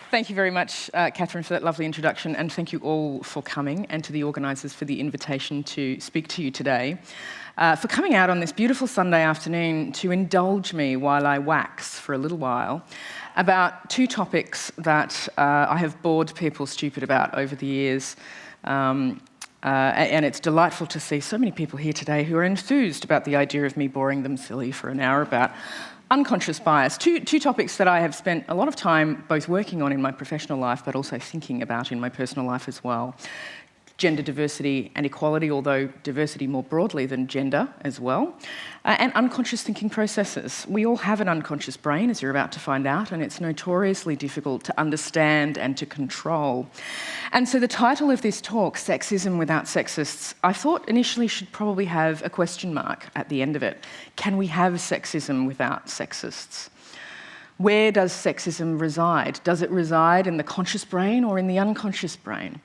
Thank you very much, Catherine, for that lovely introduction, and thank you all for coming, and to the organisers for the invitation to speak to you today, for coming out on this beautiful Sunday afternoon to indulge me while I wax for a little while about two topics that I have bored people stupid about over the years. And it's delightful to see so many people here today who are enthused about the idea of me boring them silly for an hour about unconscious bias. Two topics that I have spent a lot of time both working on in my professional life but also thinking about in my personal life as well. Gender diversity and equality, although diversity more broadly than gender as well, and unconscious thinking processes. We all have an unconscious brain, as you're about to find out, and it's notoriously difficult to understand and to control. And so the title of this talk, Sexism Without Sexists, I thought initially should probably have a question mark at the end of it. Can we have sexism without sexists? Where does sexism reside? Does it reside in the conscious brain or in the unconscious brain?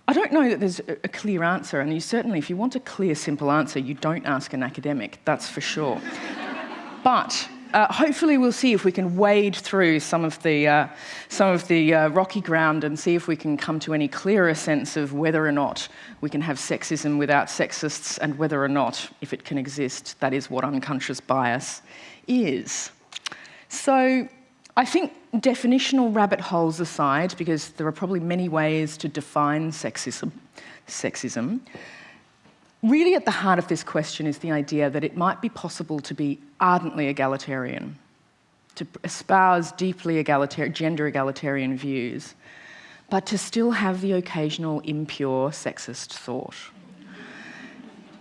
I don't know that there's a clear answer, and you certainly, if you want a clear, simple answer, you don't ask an academic, that's for sure. But hopefully we'll see if we can wade through some of the rocky ground and see if we can come to any clearer sense of whether or not we can have sexism without sexists, and whether or not, if it can exist, that is what unconscious bias is. So I think definitional rabbit holes aside, because there are probably many ways to define sexism, really at the heart of this question is the idea that it might be possible to be ardently egalitarian, to espouse deeply gender egalitarian views, but to still have the occasional impure sexist thought.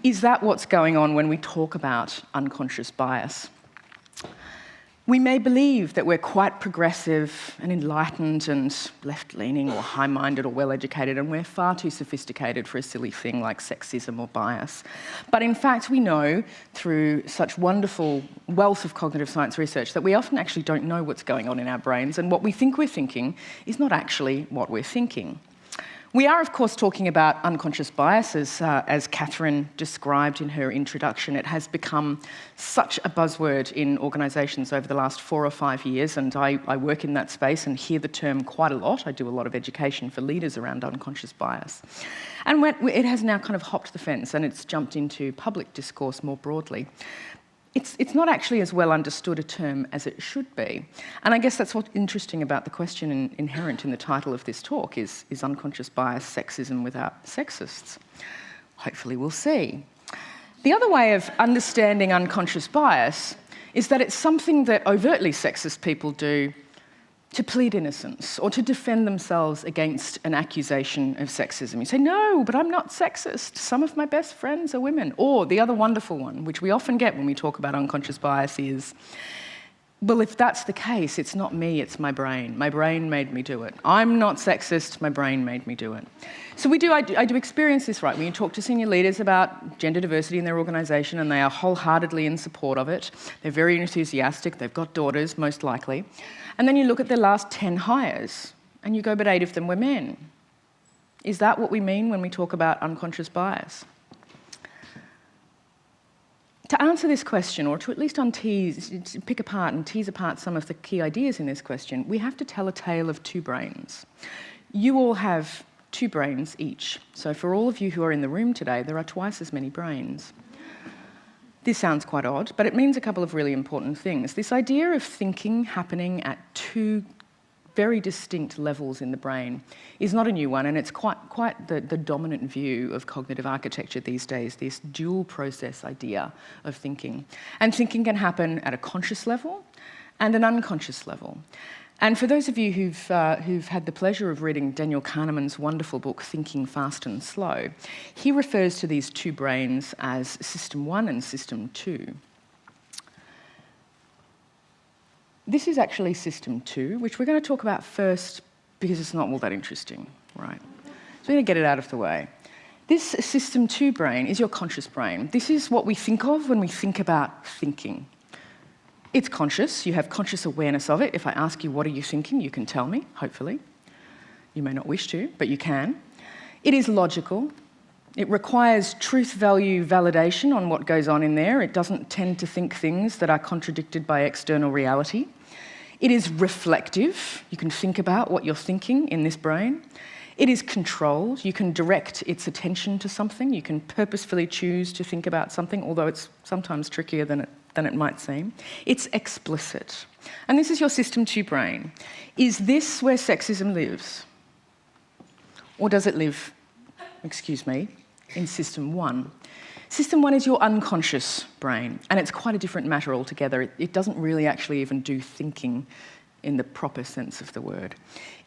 Is that what's going on when we talk about unconscious bias? We may believe that we're quite progressive and enlightened and left-leaning or high-minded or well-educated, and we're far too sophisticated for a silly thing like sexism or bias. But in fact, we know through such wonderful wealth of cognitive science research that we often actually don't know what's going on in our brains, and what we think we're thinking is not actually what we're thinking. We are, of course, talking about unconscious biases, as Catherine described in her introduction. It has become such a buzzword in organisations over the last 4 or 5 years, and I work in that space and hear the term quite a lot. I do a lot of education for leaders around unconscious bias. And it has now kind of hopped the fence and it's jumped into public discourse more broadly. It's not actually as well understood a term as it should be. And I guess that's what's interesting about the question inherent in the title of this talk is unconscious bias sexism without sexists? Hopefully we'll see. The other way of understanding unconscious bias is that it's something that overtly sexist people do to plead innocence or to defend themselves against an accusation of sexism. You say, no, but I'm not sexist. Some of my best friends are women. Or the other wonderful one, which we often get when we talk about unconscious bias, is, well, if that's the case, it's not me, it's my brain. My brain made me do it. I'm not sexist, my brain made me do it. So I do experience this, right? When you talk to senior leaders about gender diversity in their organisation and they are wholeheartedly in support of it, they're very enthusiastic, they've got daughters, most likely. And then you look at their last 10 hires and you go, but 8 of them were men. Is that what we mean when we talk about unconscious bias? To answer this question, or to at least pick apart and tease apart some of the key ideas in this question, we have to tell a tale of 2 brains. You all have 2 brains each. So for all of you who are in the room today, there are twice as many brains. This sounds quite odd, but it means a couple of really important things. This idea of thinking happening at 2 very distinct levels in the brain is not a new one, and it's quite the dominant view of cognitive architecture these days, this dual process idea of thinking. And thinking can happen at a conscious level and an unconscious level. And for those of you who've had the pleasure of reading Daniel Kahneman's wonderful book, Thinking Fast and Slow, he refers to these 2 brains as System 1 and System 2. This is actually System 2, which we're going to talk about first because it's not all that interesting, right? So we're going to get it out of the way. This System 2 brain is your conscious brain. This is what we think of when we think about thinking. It's conscious, you have conscious awareness of it. If I ask you, what are you thinking, you can tell me, hopefully. You may not wish to, but you can. It is logical. It requires truth value validation on what goes on in there. It doesn't tend to think things that are contradicted by external reality. It is reflective. You can think about what you're thinking in this brain. It is controlled. You can direct its attention to something. You can purposefully choose to think about something, although it's sometimes trickier than it might seem. It's explicit. And this is your System 2 brain. Is this where sexism lives? Or does it live, in System 1? System 1 is your unconscious brain, and it's quite a different matter altogether. It doesn't really actually even do thinking in the proper sense of the word.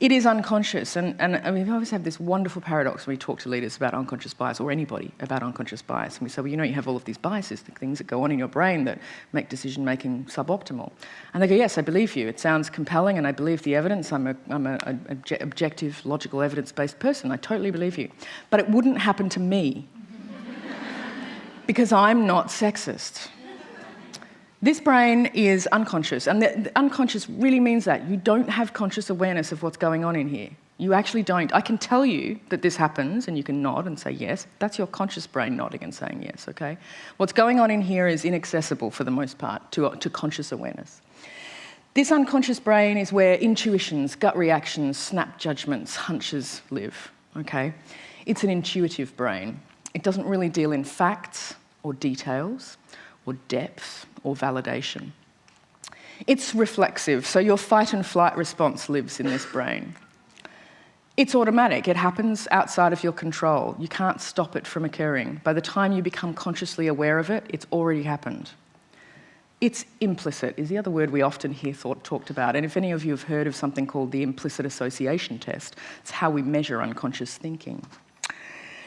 It is unconscious, and we always have this wonderful paradox when we talk to leaders about unconscious bias, or anybody about unconscious bias, and we say, well, you have all of these biases, the things that go on in your brain that make decision-making suboptimal. And they go, yes, I believe you. It sounds compelling, and I believe the evidence. I'm an objective, logical, evidence-based person. I totally believe you. But it wouldn't happen to me because I'm not sexist. This brain is unconscious, and the unconscious really means that. You don't have conscious awareness of what's going on in here. You actually don't. I can tell you that this happens, and you can nod and say yes. That's your conscious brain nodding and saying yes, okay? What's going on in here is inaccessible for the most part to conscious awareness. This unconscious brain is where intuitions, gut reactions, snap judgments, hunches live, okay? It's an intuitive brain. It doesn't really deal in facts or details or depth or validation. It's reflexive, so your fight and flight response lives in this brain. It's automatic. It happens outside of your control. You can't stop it from occurring. By the time you become consciously aware of it, it's already happened. It's implicit is the other word we often hear talked about, and if any of you have heard of something called the implicit association test, it's how we measure unconscious thinking.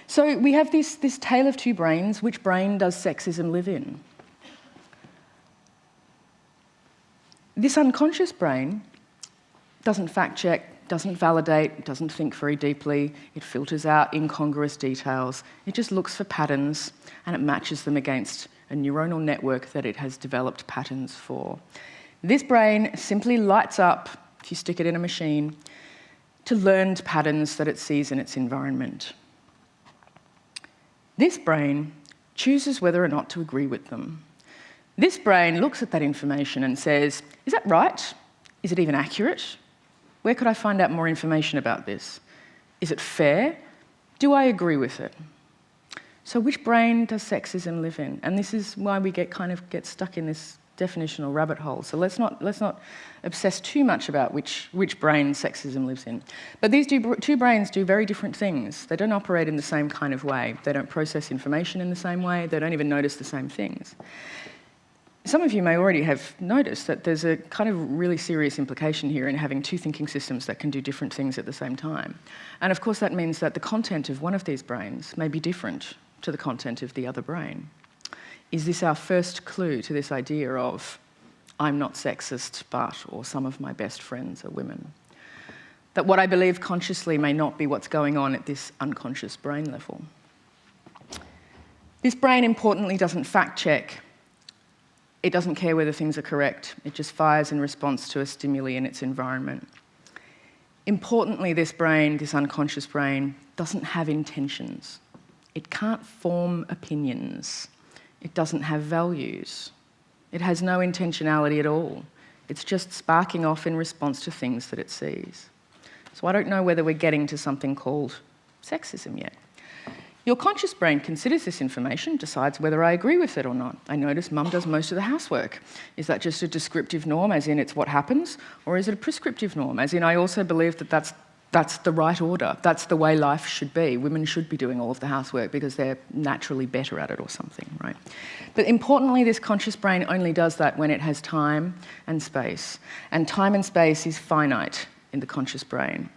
So we have this tale of two brains. Which brain does sexism live in? This unconscious brain doesn't fact-check, doesn't validate, doesn't think very deeply. It filters out incongruous details. It just looks for patterns, and it matches them against a neuronal network that it has developed patterns for. This brain simply lights up, if you stick it in a machine, to learned patterns that it sees in its environment. This brain chooses whether or not to agree with them. This brain looks at that information and says, is that right? Is it even accurate? Where could I find out more information about this? Is it fair? Do I agree with it? So which brain does sexism live in? And this is why we get stuck in this definitional rabbit hole. So let's not obsess too much about which brain sexism lives in. But these two brains do very different things. They don't operate in the same kind of way. They don't process information in the same way. They don't even notice the same things. Some of you may already have noticed that there's a kind of really serious implication here in having two thinking systems that can do different things at the same time. And of course that means that the content of one of these brains may be different to the content of the other brain. Is this our first clue to this idea of, I'm not sexist, but, or some of my best friends are women? That what I believe consciously may not be what's going on at this unconscious brain level. This brain, importantly, doesn't fact-check. It doesn't care whether things are correct. It just fires in response to a stimuli in its environment. Importantly, this brain, this unconscious brain, doesn't have intentions. It can't form opinions. It doesn't have values. It has no intentionality at all. It's just sparking off in response to things that it sees. So I don't know whether we're getting to something called sexism yet. Your conscious brain considers this information, decides whether I agree with it or not. I notice mum does most of the housework. Is that just a descriptive norm, as in it's what happens? Or is it a prescriptive norm, as in I also believe that that's the right order. That's the way life should be. Women should be doing all of the housework because they're naturally better at it or something, right? But importantly, this conscious brain only does that when it has time and space. And time and space is finite in the conscious brain.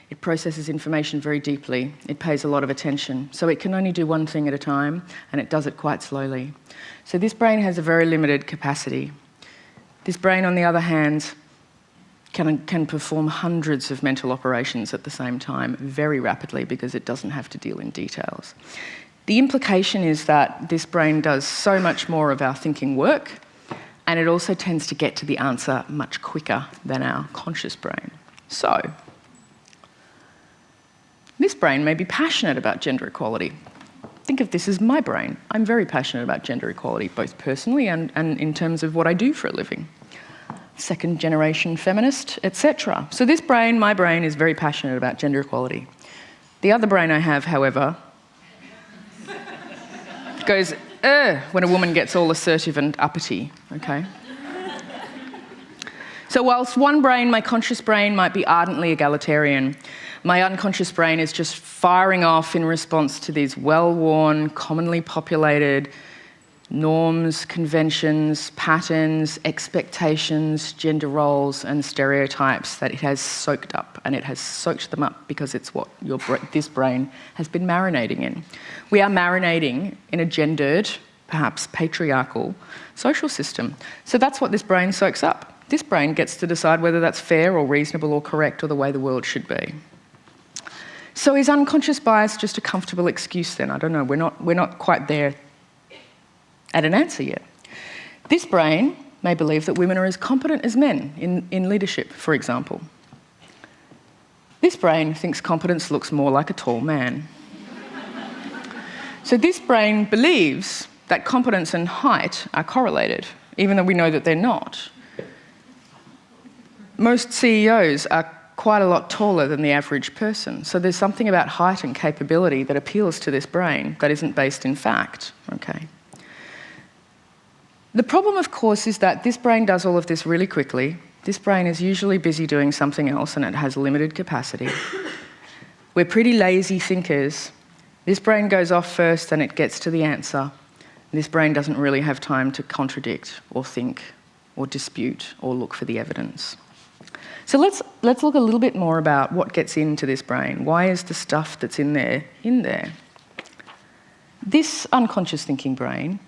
It processes information very deeply. It pays a lot of attention. So it can only do one thing at a time, and it does it quite slowly. So this brain has a very limited capacity. This brain, on the other hand, can perform hundreds of mental operations at the same time very rapidly because it doesn't have to deal in details. The implication is that this brain does so much more of our thinking work, and it also tends to get to the answer much quicker than our conscious brain. So this brain may be passionate about gender equality. Think of this as my brain. I'm very passionate about gender equality, both personally and in terms of what I do for a living. second-generation feminist, etc. So this brain, my brain, is very passionate about gender equality. The other brain I have, however, goes, when a woman gets all assertive and uppity, okay? So whilst one brain, my conscious brain, might be ardently egalitarian, my unconscious brain is just firing off in response to these well-worn, commonly populated norms, conventions, patterns, expectations, gender roles, and stereotypes that it has soaked up, and it has soaked them up because it's what this brain has been marinating in. We are marinating in a gendered, perhaps patriarchal, social system. So that's what this brain soaks up. This brain gets to decide whether that's fair or reasonable or correct or the way the world should be. So is unconscious bias just a comfortable excuse then? I don't know. We're not quite there at an answer yet. This brain may believe that women are as competent as men in leadership, for example. This brain thinks competence looks more like a tall man. So this brain believes that competence and height are correlated, even though we know that they're not. Most CEOs are quite a lot taller than the average person, so there's something about height and capability that appeals to this brain that isn't based in fact, okay? The problem, of course, is that this brain does all of this really quickly. This brain is usually busy doing something else and it has limited capacity. We're pretty lazy thinkers. This brain goes off first and it gets to the answer. This brain doesn't really have time to contradict or think or dispute or look for the evidence. So let's look a little bit more about what gets into this brain. Why is the stuff that's in there in there? This unconscious thinking brain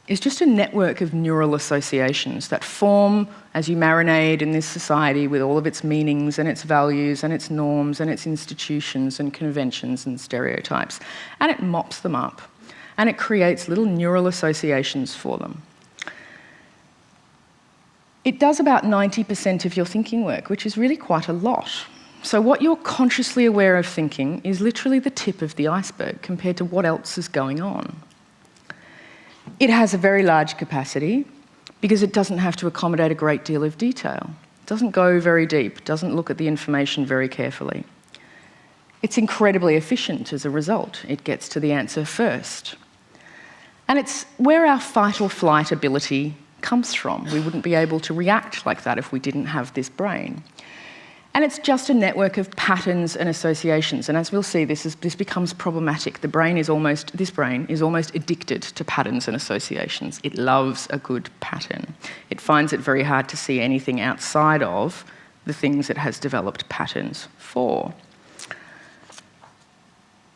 is just a network of neural associations that form as you marinate in this society with all of its meanings and its values and its norms and its institutions and conventions and stereotypes. And it mops them up and it creates little neural associations for them. It does about 90% of your thinking work, which is really quite a lot. So what you're consciously aware of thinking is literally the tip of the iceberg compared to what else is going on. It has a very large capacity because it doesn't have to accommodate a great deal of detail. It doesn't go very deep, doesn't look at the information very carefully. It's incredibly efficient as a result. It gets to the answer first. And it's where our fight or flight ability comes from. We wouldn't be able to react like that if we didn't have this brain. And it's just a network of patterns and associations. And as we'll see, this becomes problematic. This brain is almost addicted to patterns and associations. It loves a good pattern. It finds it very hard to see anything outside of the things it has developed patterns for.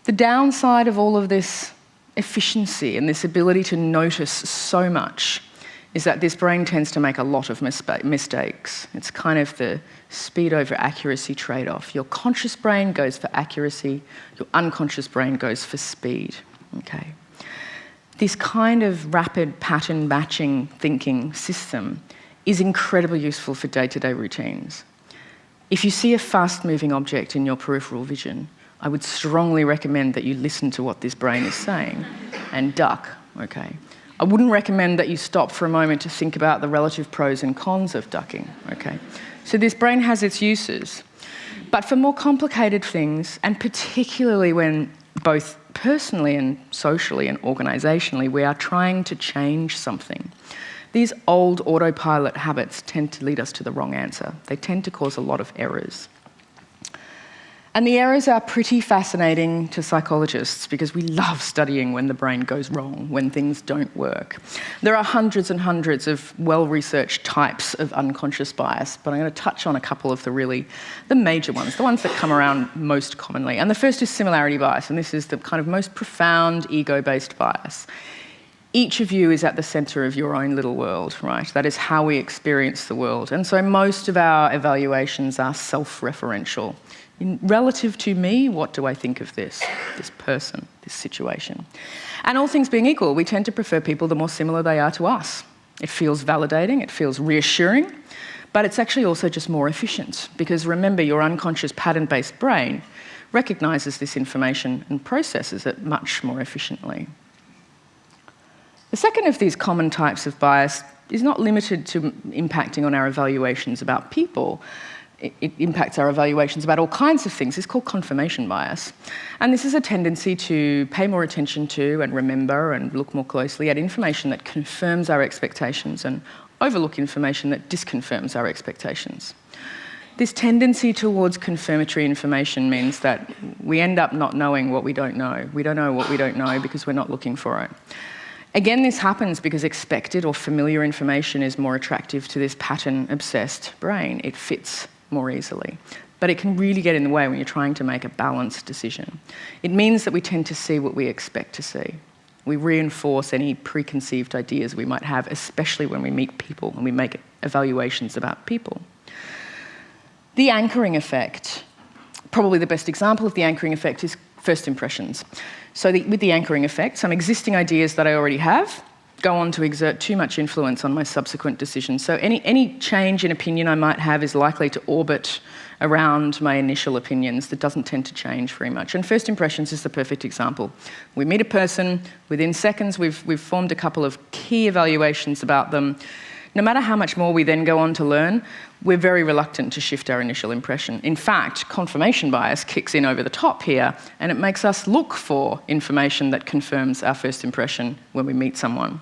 The downside of all of this efficiency and this ability to notice so much is that this brain tends to make a lot of mistakes. It's kind of the speed over accuracy trade-off. Your conscious brain goes for accuracy, your unconscious brain goes for speed, okay? This kind of rapid pattern matching thinking system is incredibly useful for day-to-day routines. If you see a fast-moving object in your peripheral vision, I would strongly recommend that you listen to what this brain is saying and duck, okay? I wouldn't recommend that you stop for a moment to think about the relative pros and cons of ducking, okay? So this brain has its uses. But for more complicated things, and particularly when both personally and socially and organisationally we are trying to change something, these old autopilot habits tend to lead us to the wrong answer. They tend to cause a lot of errors. And the errors are pretty fascinating to psychologists because we love studying when the brain goes wrong, when things don't work. There are hundreds and hundreds of well-researched types of unconscious bias, but I'm going to touch on a couple of the major ones, the ones that come around most commonly. And the first is similarity bias, and this is the kind of most profound ego-based bias. Each of you is at the centre of your own little world, right? That is how we experience the world. And so most of our evaluations are self-referential. Relative to me, what do I think of this person, this situation? And all things being equal, we tend to prefer people the more similar they are to us. It feels validating, it feels reassuring, but it's actually also just more efficient because remember, your unconscious pattern-based brain recognises this information and processes it much more efficiently. The second of these common types of bias is not limited to impacting on our evaluations about people. It impacts our evaluations about all kinds of things. It's called confirmation bias. And this is a tendency to pay more attention to and remember and look more closely at information that confirms our expectations and overlook information that disconfirms our expectations. This tendency towards confirmatory information means that we end up not knowing what we don't know. We don't know what we don't know because we're not looking for it. Again, this happens because expected or familiar information is more attractive to this pattern-obsessed brain. It fits more easily. But it can really get in the way when you're trying to make a balanced decision. It means that we tend to see what we expect to see. We reinforce any preconceived ideas we might have, especially when we meet people and we make evaluations about people. The anchoring effect, probably the best example of the anchoring effect is first impressions. So with the anchoring effect, some existing ideas that I already have go on to exert too much influence on my subsequent decisions. So any change in opinion I might have is likely to orbit around my initial opinions. That doesn't tend to change very much. And first impressions is the perfect example. We meet a person, within seconds we've formed a couple of key evaluations about them. No matter how much more we then go on to learn, we're very reluctant to shift our initial impression. In fact, confirmation bias kicks in over the top here, and it makes us look for information that confirms our first impression when we meet someone.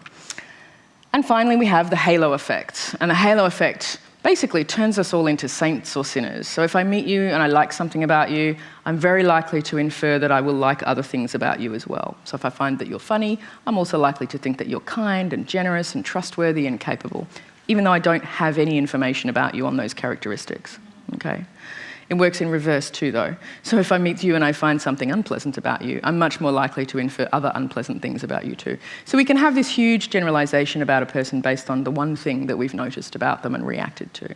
And finally, we have the halo effect. And the halo effect basically turns us all into saints or sinners. So if I meet you and I like something about you, I'm very likely to infer that I will like other things about you as well. So if I find that you're funny, I'm also likely to think that you're kind and generous and trustworthy and capable, even though I don't have any information about you on those characteristics. Okay? It works in reverse too, though. So if I meet you and I find something unpleasant about you, I'm much more likely to infer other unpleasant things about you too. So we can have this huge generalisation about a person based on the one thing that we've noticed about them and reacted to.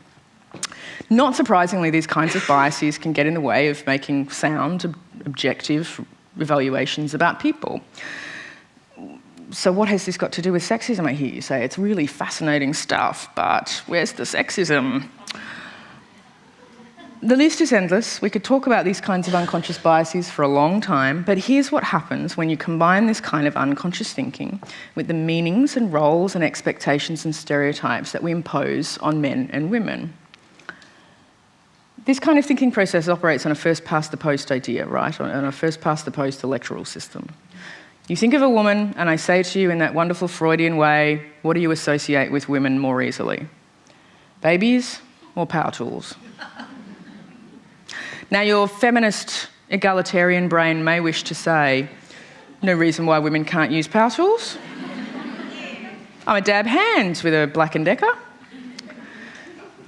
Not surprisingly, these kinds of biases can get in the way of making sound, objective evaluations about people. So what has this got to do with sexism, I hear you say? It's really fascinating stuff, but where's the sexism? The list is endless. We could talk about these kinds of unconscious biases for a long time, but here's what happens when you combine this kind of unconscious thinking with the meanings and roles and expectations and stereotypes that we impose on men and women. This kind of thinking process operates on a first-past-the-post idea, right? On a first-past-the-post electoral system. You think of a woman, and I say to you in that wonderful Freudian way, what do you associate with women more easily? Babies or power tools? Now, your feminist, egalitarian brain may wish to say, no reason why women can't use power tools. I'm a dab hands with a Black & Decker.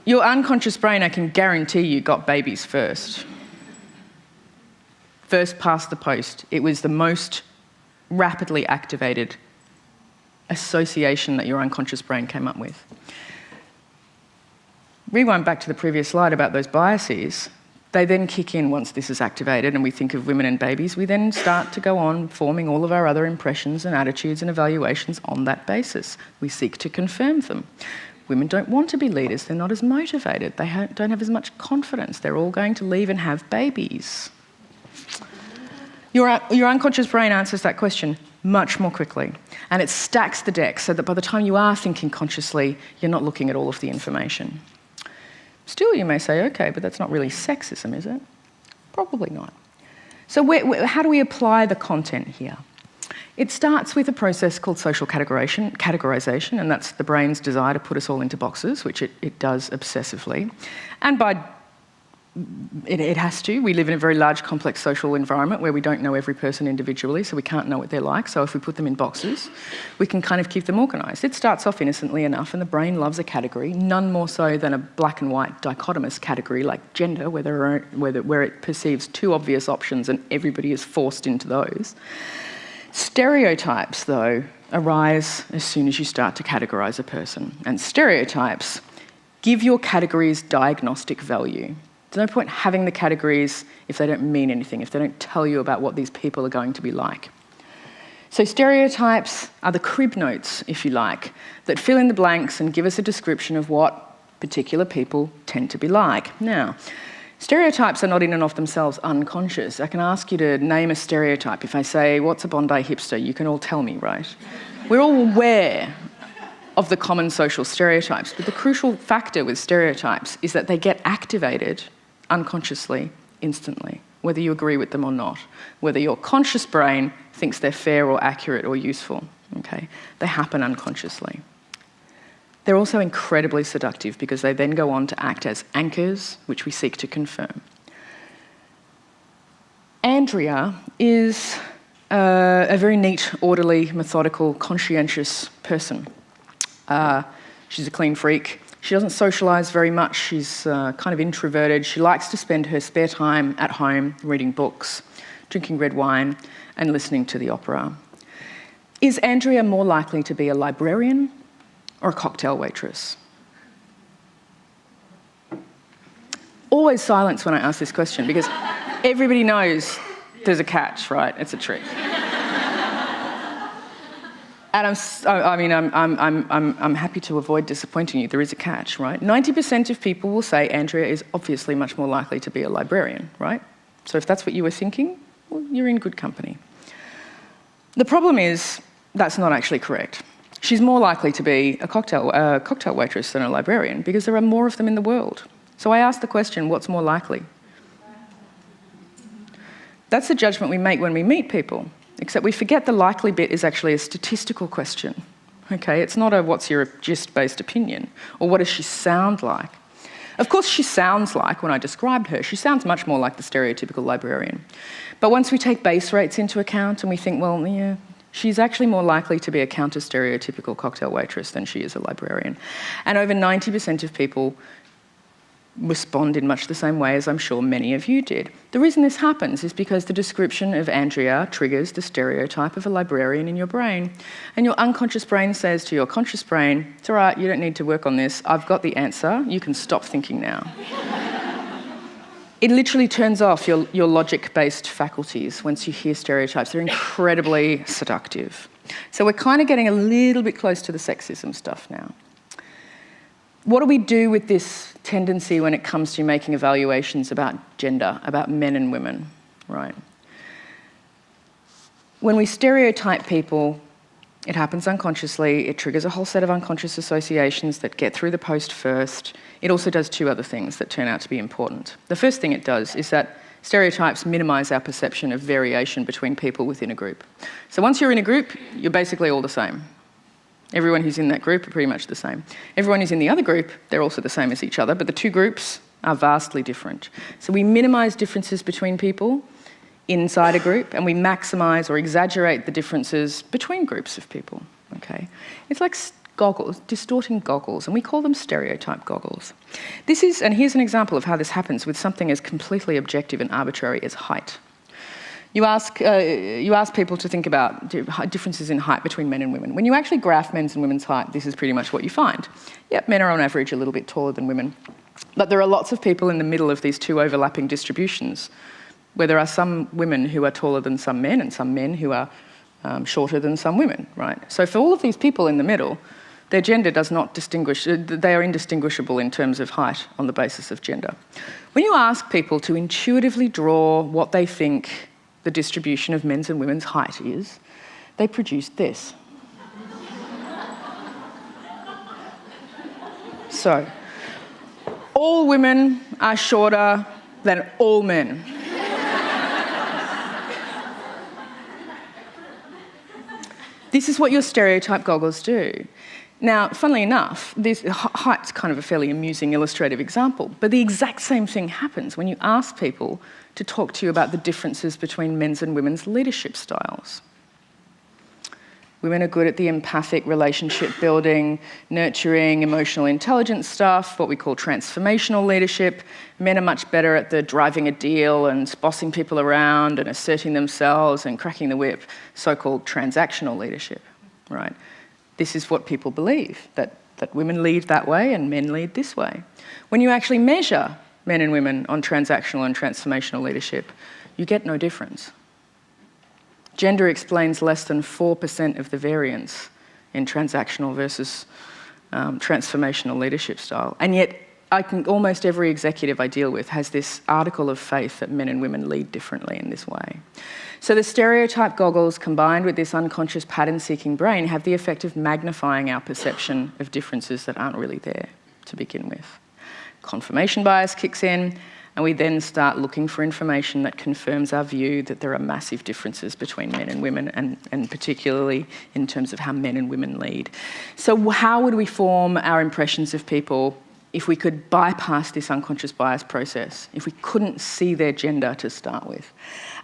Your unconscious brain, I can guarantee you, got babies first. First past the post. It was the most rapidly activated association that your unconscious brain came up with. Rewind back to the previous slide about those biases. They then kick in once this is activated and we think of women and babies. We then start to go on forming all of our other impressions and attitudes and evaluations on that basis. We seek to confirm them. Women don't want to be leaders. They're not as motivated. They don't have as much confidence. They're all going to leave and have babies. Your unconscious brain answers that question much more quickly. And it stacks the deck so that by the time you are thinking consciously, you're not looking at all of the information. Still, you may say, okay, but that's not really sexism, is it? Probably not. So how do we apply the content here? It starts with a process called social categorization, and that's the brain's desire to put us all into boxes, which it does obsessively. And it has to. We live in a very large, complex social environment where we don't know every person individually, so we can't know what they're like. So if we put them in boxes, we can kind of keep them organised. It starts off innocently enough, and the brain loves a category, none more so than a black and white dichotomous category like gender, where it perceives two obvious options and everybody is forced into those. Stereotypes, though, arise as soon as you start to categorise a person. And stereotypes give your categories diagnostic value. There's no point having the categories if they don't mean anything, if they don't tell you about what these people are going to be like. So stereotypes are the crib notes, if you like, that fill in the blanks and give us a description of what particular people tend to be like. Now, stereotypes are not in and of themselves unconscious. I can ask you to name a stereotype. If I say, what's a Bondi hipster? You can all tell me, right? We're all aware of the common social stereotypes. But the crucial factor with stereotypes is that they get activated unconsciously, instantly, whether you agree with them or not, whether your conscious brain thinks they're fair or accurate or useful. Okay? They happen unconsciously. They're also incredibly seductive because they then go on to act as anchors, which we seek to confirm. Andrea is a very neat, orderly, methodical, conscientious person. She's a clean freak. She doesn't socialise very much. She's kind of introverted. She likes to spend her spare time at home reading books, drinking red wine, and listening to the opera. Is Andrea more likely to be a librarian or a cocktail waitress? Always silence when I ask this question because everybody knows there's a catch, right? It's a trick. And I'm happy to avoid disappointing you. There is a catch, right? 90% of people will say Andrea is obviously much more likely to be a librarian, right? So if that's what you were thinking, well, you're in good company. The problem is that's not actually correct. She's more likely to be a cocktail waitress than a librarian because there are more of them in the world. So I asked the question, what's more likely? That's the judgment we make when we meet people, except we forget the likely bit is actually a statistical question. Okay, it's not a what's your gist-based opinion, or what does she sound like? Of course she sounds like, when I described her, she sounds much more like the stereotypical librarian. But once we take base rates into account and we think, well, yeah, she's actually more likely to be a counter-stereotypical cocktail waitress than she is a librarian. And over 90% of people respond in much the same way as I'm sure many of you did. The reason this happens is because the description of Andrea triggers the stereotype of a librarian in your brain. And your unconscious brain says to your conscious brain, it's all right, you don't need to work on this, I've got the answer, you can stop thinking now. It literally turns off your logic-based faculties once you hear stereotypes. They're incredibly seductive. So we're kind of getting a little bit close to the sexism stuff now. What do we do with this tendency when it comes to making evaluations about gender, about men and women, right? When we stereotype people, it happens unconsciously. It triggers a whole set of unconscious associations that get through the post first. It also does two other things that turn out to be important. The first thing it does is that stereotypes minimise our perception of variation between people within a group. So once you're in a group, you're basically all the same. Everyone who's in that group are pretty much the same. Everyone who's in the other group, they're also the same as each other, but the two groups are vastly different. So we minimise differences between people inside a group, and we maximise or exaggerate the differences between groups of people, okay? It's like goggles, distorting goggles, and we call them stereotype goggles. And here's an example of how this happens with something as completely objective and arbitrary as height. You ask people to think about differences in height between men and women. When you actually graph men's and women's height, this is pretty much what you find. Yep, men are on average a little bit taller than women. But there are lots of people in the middle of these two overlapping distributions, where there are some women who are taller than some men and some men who are shorter than some women, right? So for all of these people in the middle, their gender does not distinguish, they are indistinguishable in terms of height on the basis of gender. When you ask people to intuitively draw what they think the distribution of men's and women's height is, they produce this. So, all women are shorter than all men. This is what your stereotype goggles do. Now, funnily enough, height's kind of a fairly amusing illustrative example, but the exact same thing happens when you ask people to talk to you about the differences between men's and women's leadership styles. Women are good at the empathic relationship building, nurturing, emotional intelligence stuff, what we call transformational leadership. Men are much better at the driving a deal and bossing people around and asserting themselves and cracking the whip, so-called transactional leadership, right? This is what people believe, that women lead that way and men lead this way. When you actually measure men and women on transactional and transformational leadership, you get no difference. Gender explains less than 4% of the variance in transactional versus transformational leadership style. And yet almost every executive I deal with has this article of faith that men and women lead differently in this way. So the stereotype goggles combined with this unconscious pattern-seeking brain have the effect of magnifying our perception of differences that aren't really there to begin with. Confirmation bias kicks in, and we then start looking for information that confirms our view that there are massive differences between men and women, and particularly in terms of how men and women lead. So how would we form our impressions of people if we could bypass this unconscious bias process, if we couldn't see their gender to start with?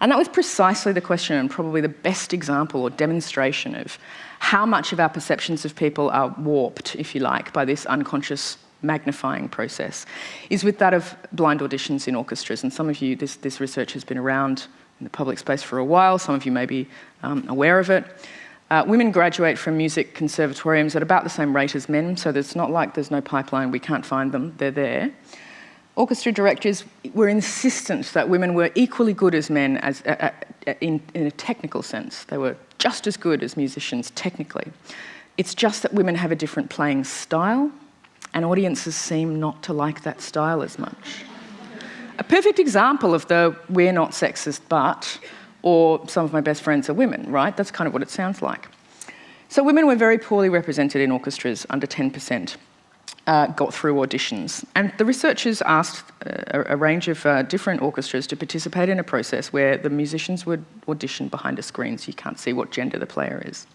And that was precisely the question, and probably the best example or demonstration of how much of our perceptions of people are warped, if you like, by this unconscious magnifying process, is with that of blind auditions in orchestras. And some of you, this research has been around in the public space for a while. Some of you may be aware of it. Women graduate from music conservatoriums at about the same rate as men, so it's not like there's no pipeline, we can't find them, they're there. Orchestra directors were insistent that women were equally good as men in a technical sense. They were just as good as musicians technically. It's just that women have a different playing style, and audiences seem not to like that style as much. A perfect example of the "we're not sexist but," or "some of my best friends are women," right? That's kind of what it sounds like. So women were very poorly represented in orchestras, under 10%. Got through auditions. And the researchers asked a range of different orchestras to participate in a process where the musicians would audition behind a screen so you can't see what gender the player is.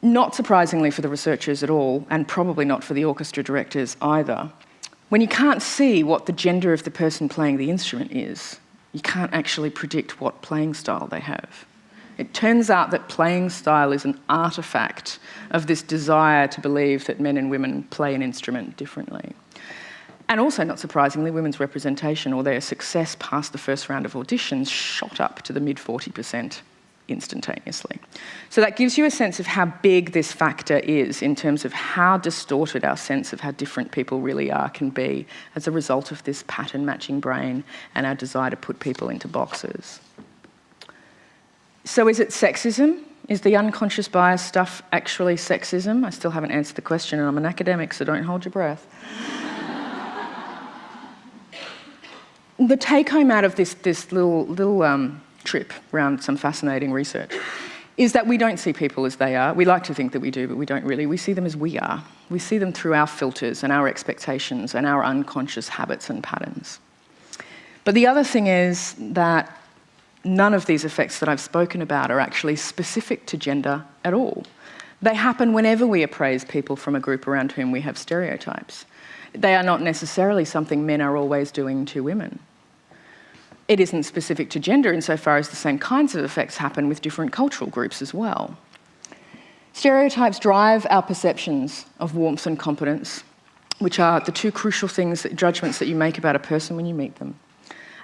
Not surprisingly for the researchers at all, and probably not for the orchestra directors either, when you can't see what the gender of the person playing the instrument is, you can't actually predict what playing style they have. It turns out that playing style is an artefact of this desire to believe that men and women play an instrument differently. And also, not surprisingly, women's representation or their success past the first round of auditions shot up to the mid-40% instantaneously. So that gives you a sense of how big this factor is in terms of how distorted our sense of how different people really are can be as a result of this pattern-matching brain and our desire to put people into boxes. So is it sexism? Is the unconscious bias stuff actually sexism? I still haven't answered the question, and I'm an academic, so don't hold your breath. The take-home out of this little trip around some fascinating research is that we don't see people as they are. We like to think that we do, but we don't really. We see them as we are. We see them through our filters and our expectations and our unconscious habits and patterns. But the other thing is that none of these effects that I've spoken about are actually specific to gender at all. They happen whenever we appraise people from a group around whom we have stereotypes. They are not necessarily something men are always doing to women. It isn't specific to gender insofar as the same kinds of effects happen with different cultural groups as well. Stereotypes drive our perceptions of warmth and competence, which are the two crucial judgments that you make about a person when you meet them.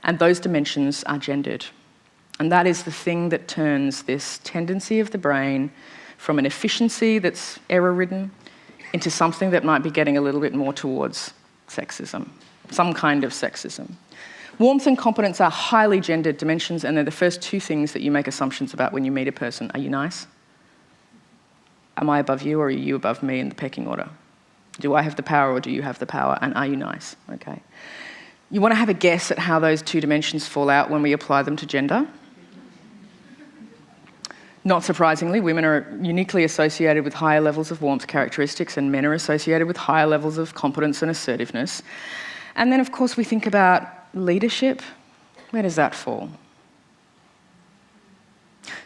And those dimensions are gendered. And that is the thing that turns this tendency of the brain from an efficiency that's error-ridden into something that might be getting a little bit more towards sexism, some kind of sexism. Warmth and competence are highly gendered dimensions, and they're the first two things that you make assumptions about when you meet a person. Are you nice? Am I above you, or are you above me in the pecking order? Do I have the power, or do you have the power? And are you nice? Okay. You want to have a guess at how those two dimensions fall out when we apply them to gender? Not surprisingly, women are uniquely associated with higher levels of warmth characteristics, and men are associated with higher levels of competence and assertiveness. And then, of course, we think about leadership. Where does that fall?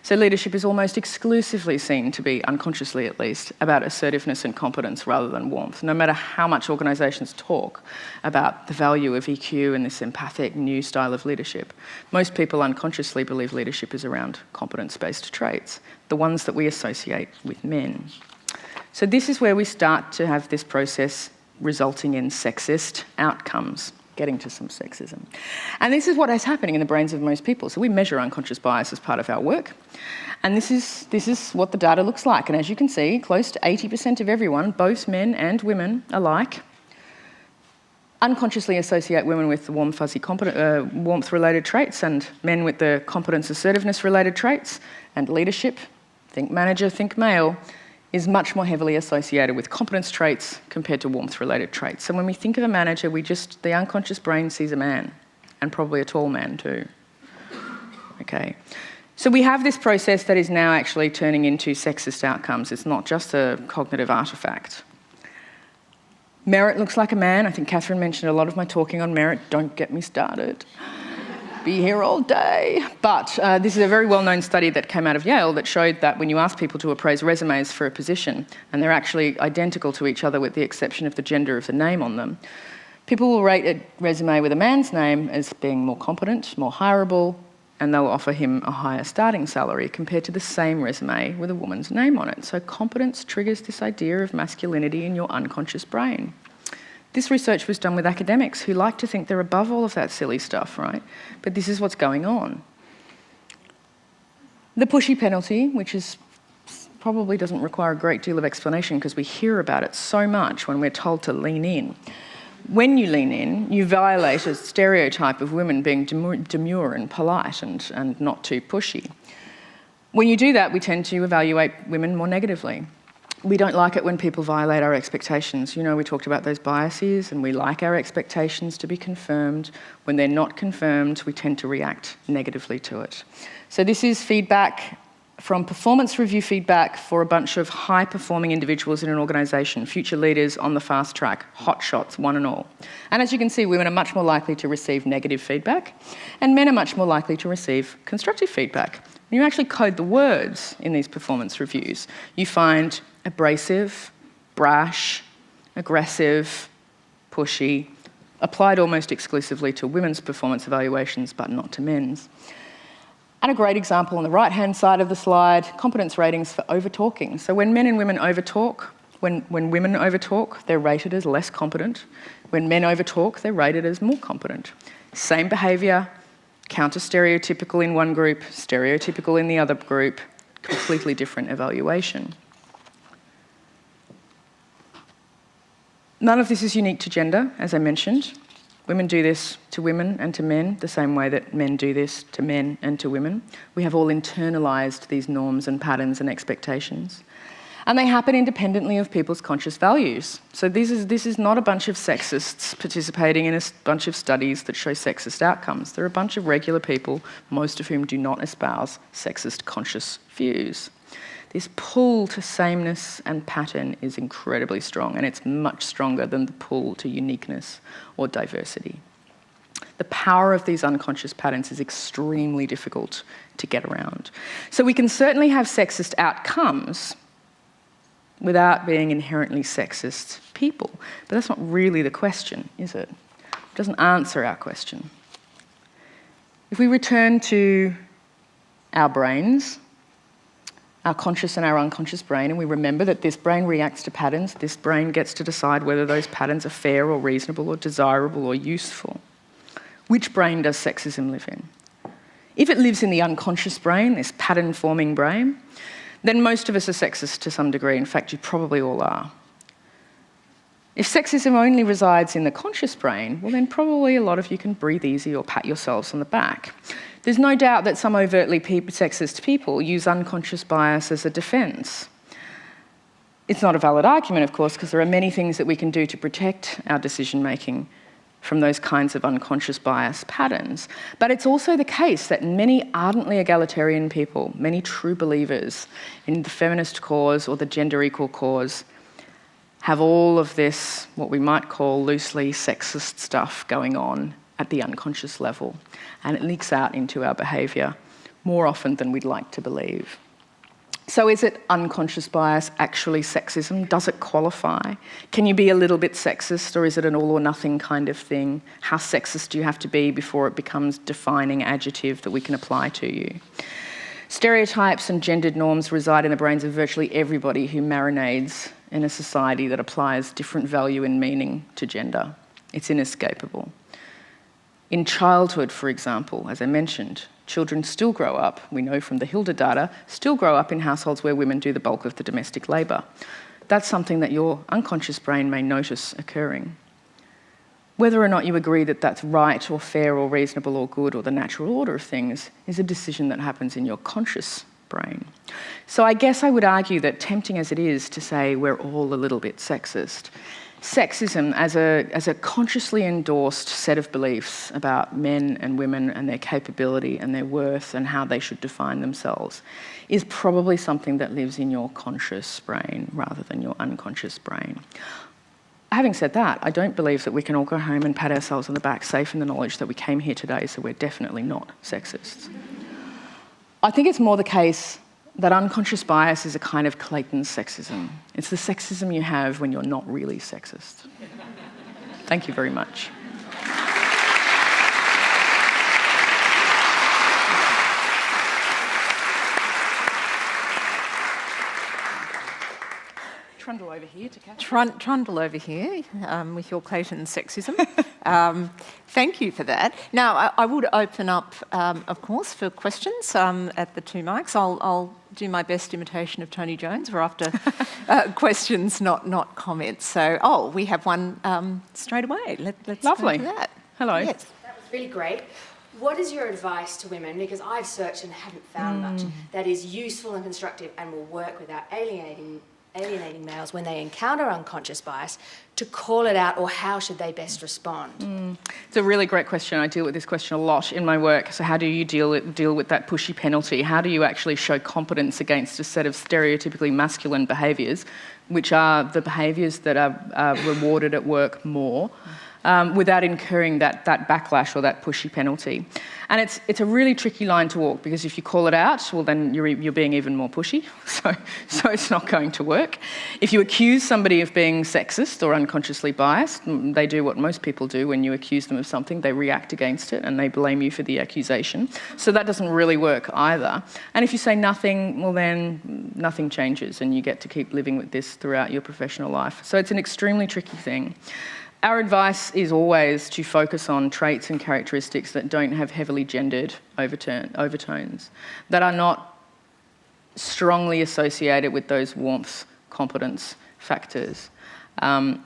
So leadership is almost exclusively seen to be, unconsciously at least, about assertiveness and competence rather than warmth, no matter how much organisations talk about the value of EQ and this empathic new style of leadership. Most people unconsciously believe leadership is around competence-based traits, the ones that we associate with men. So this is where we start to have this process resulting in sexist outcomes, getting to some sexism. And this is what is happening in the brains of most people. So we measure unconscious bias as part of our work. And this is what the data looks like. And as you can see, close to 80% of everyone, both men and women alike, unconsciously associate women with the warm, fuzzy, warmth-related traits and men with the competence, assertiveness-related traits, and leadership, think manager, think male, is much more heavily associated with competence traits compared to warmth-related traits. So when we think of a manager, the unconscious brain sees a man, and probably a tall man too. Okay. So we have this process that is now actually turning into sexist outcomes. It's not just a cognitive artefact. Merit looks like a man. I think Catherine mentioned a lot of my talking on merit. Don't get me started. Be here all day. But this is a very well-known study that came out of Yale that showed that when you ask people to appraise resumes for a position, and they're actually identical to each other with the exception of the gender of the name on them, people will rate a resume with a man's name as being more competent, more hireable, and they'll offer him a higher starting salary compared to the same resume with a woman's name on it. So competence triggers this idea of masculinity in your unconscious brain. This research was done with academics who like to think they're above all of that silly stuff, right? But this is what's going on. The pushy penalty, which probably doesn't require a great deal of explanation because we hear about it so much when we're told to lean in. When you lean in, you violate a stereotype of women being demure and polite and not too pushy. When you do that, we tend to evaluate women more negatively. We don't like it when people violate our expectations. You know, we talked about those biases, and we like our expectations to be confirmed. When they're not confirmed, we tend to react negatively to it. So this is feedback from performance review feedback for a bunch of high-performing individuals in an organisation, future leaders on the fast track, hot shots, one and all. And as you can see, women are much more likely to receive negative feedback, and men are much more likely to receive constructive feedback. When you actually code the words in these performance reviews, you find abrasive, brash, aggressive, pushy, applied almost exclusively to women's performance evaluations, but not to men's. And a great example on the right-hand side of the slide, competence ratings for over-talking. So when men and women over-talk, when women over-talk, they're rated as less competent. When men over-talk, they're rated as more competent. Same behaviour, counter-stereotypical in one group, stereotypical in the other group, completely different evaluation. None of this is unique to gender, as I mentioned. Women do this to women and to men the same way that men do this to men and to women. We have all internalised these norms and patterns and expectations. And they happen independently of people's conscious values. So this is not a bunch of sexists participating in a bunch of studies that show sexist outcomes. They're a bunch of regular people, most of whom do not espouse sexist conscious views. This pull to sameness and pattern is incredibly strong, and it's much stronger than the pull to uniqueness or diversity. The power of these unconscious patterns is extremely difficult to get around. So we can certainly have sexist outcomes without being inherently sexist people. But that's not really the question, is it? It doesn't answer our question. If we return to our brains, our conscious and our unconscious brain, and we remember that this brain reacts to patterns, this brain gets to decide whether those patterns are fair or reasonable or desirable or useful. Which brain does sexism live in? If it lives in the unconscious brain, this pattern-forming brain, then most of us are sexist to some degree. In fact, you probably all are. If sexism only resides in the conscious brain, well then probably a lot of you can breathe easy or pat yourselves on the back. There's no doubt that some overtly sexist people use unconscious bias as a defence. It's not a valid argument, of course, because there are many things that we can do to protect our decision-making from those kinds of unconscious bias patterns. But it's also the case that many ardently egalitarian people, many true believers in the feminist cause or the gender equal cause, have all of this, what we might call loosely sexist stuff going on at the unconscious level, and it leaks out into our behaviour more often than we'd like to believe. So is it unconscious bias actually sexism? Does it qualify? Can you be a little bit sexist, or is it an all or nothing kind of thing? How sexist do you have to be before it becomes a defining adjective that we can apply to you? Stereotypes and gendered norms reside in the brains of virtually everybody who marinades in a society that applies different value and meaning to gender. It's inescapable. In childhood, for example, as I mentioned, children still grow up, we know from the Hilda data, still grow up in households where women do the bulk of the domestic labour. That's something that your unconscious brain may notice occurring. Whether or not you agree that that's right or fair or reasonable or good or the natural order of things is a decision that happens in your conscious brain. So I guess I would argue that, tempting as it is to say we're all a little bit sexist, sexism as a consciously endorsed set of beliefs about men and women and their capability and their worth and how they should define themselves is probably something that lives in your conscious brain rather than your unconscious brain. Having said that, I don't believe that we can all go home and pat ourselves on the back safe in the knowledge that we came here today, so we're definitely not sexists. I think it's more the case that unconscious bias is a kind of Clayton's sexism. It's the sexism you have when you're not really sexist. Thank you very much. Trundle over here to catch Trundle over here with your Clayton sexism. Thank you for that. Now, I would open up, of course, for questions at the two mics. I'll do my best imitation of Tony Jones. We're after questions, not comments. So, we have one straight away. Let's Lovely. Go to that. Hello. Yes. That was really great. What is your advice to women, because I've searched and haven't found much, that is useful and constructive and will work without alienating males when they encounter unconscious bias, to call it out, or how should they best respond? It's a really great question. I deal with this question a lot in my work. So how do you deal with that pushy penalty? How do you actually show competence against a set of stereotypically masculine behaviours, which are the behaviours that are rewarded at work more, without incurring that backlash or that pushy penalty? And it's a really tricky line to walk, because if you call it out, well, then you're being even more pushy, so it's not going to work. If you accuse somebody of being sexist or unconsciously biased, they do what most people do when you accuse them of something. They react against it and they blame you for the accusation. So that doesn't really work either. And if you say nothing, well, then nothing changes and you get to keep living with this throughout your professional life. So it's an extremely tricky thing. Our advice is always to focus on traits and characteristics that don't have heavily gendered overtones, that are not strongly associated with those warmth, competence factors, and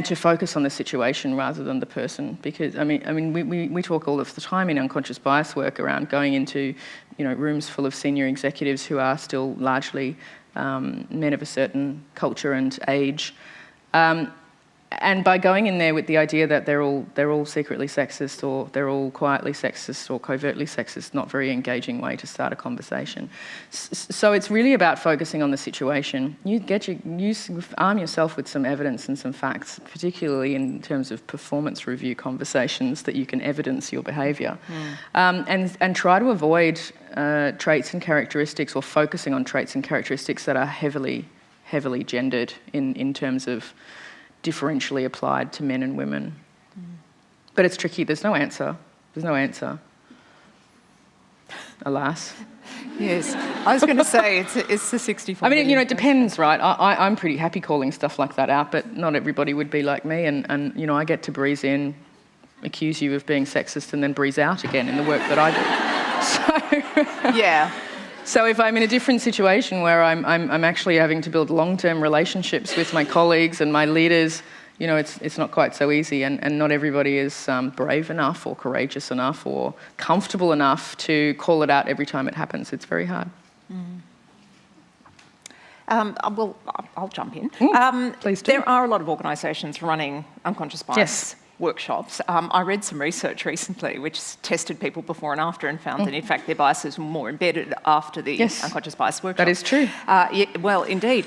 to focus on the situation rather than the person. Because I mean, we talk all of the time in unconscious bias work around going into, rooms full of senior executives who are still largely men of a certain culture and age. And by going in there with the idea that they're all secretly sexist, or they're all quietly sexist or covertly sexist, not very engaging way to start a conversation. So it's really about focusing on the situation. You arm yourself with some evidence and some facts, particularly in terms of performance review conversations, that you can evidence your behaviour, and try to avoid traits and characteristics, or focusing on traits and characteristics that are heavily gendered in terms of differentially applied to men and women. But it's tricky. There's no answer. Alas. Yes. I was going to say, it's the 64. I mean, it depends, right? I'm pretty happy calling stuff like that out, but not everybody would be like me. And I get to breeze in, accuse you of being sexist, and then breeze out again in the work that I do. So yeah. So if I'm in a different situation where I'm actually having to build long-term relationships with my colleagues and my leaders, it's not quite so easy, and not everybody is brave enough or courageous enough or comfortable enough to call it out every time it happens. It's very hard. Well, I'll jump in. Please do. There are a lot of organisations running unconscious bias workshops. I read some research recently which tested people before and after, and found that in fact their biases were more embedded after the unconscious bias workshop. That is true. Yeah, well, indeed.